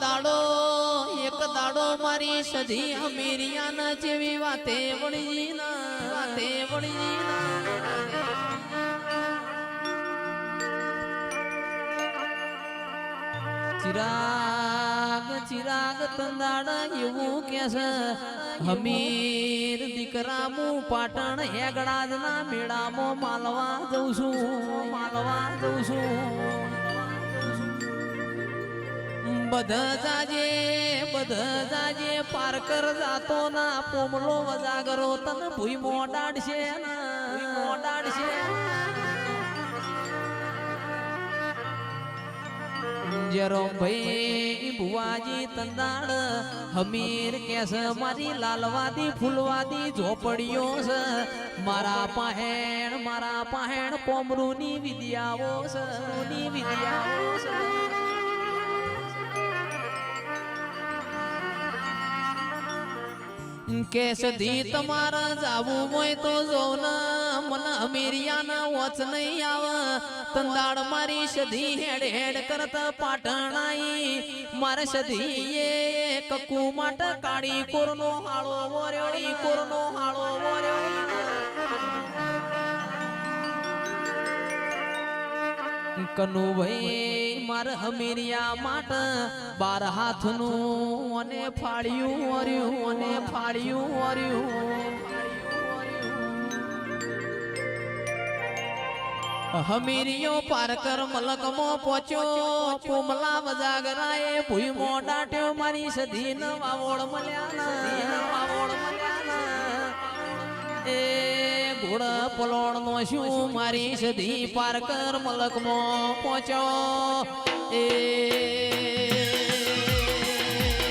દાડો મારી સધી અમીરિયાના જેવી વાતે વળીના ચિરાગ તંદાડ એવું કે છે હમીર દીકરા હું પાટણ હેગડાજના મેળામાં માલવા જઉં છું બધા જાજે પારકર જાતો ના પોમલો વજાગરો તન ભૂઈ મોડાડશે જરો ભાઈ ભુવાજી તંદાડ હમીર કેસ મારી લાલવાદી ફૂલવાદી ઝોપડીઓ છે મારા પાહેણ પોમરૂની વિદ્યાઓ છે કે સધી તમારા જાવું હોય તો જોન મન અમેરિયાના વોચ નહીં આવે તંદાડ મારી સધી હેડ કરતા પાટણ આઈ મારે સધી એ કકુ માટે કાળી કોરનો હાળો વર્યો કનુભાઈ માર હમીરિયા માટે 12 હાથનું અને ફાળ્યું હમીરિયો પારકર મલકમાં પહોંચ્યો પોમલા વજાગરાએ ભૂઈ મોડાટ્યો મારી સધી ન વાવોળ મળ્યા એ ઘોડ પલોણ નો શું મારી સધી પારકર મલકમાં પહોંચ્યો એ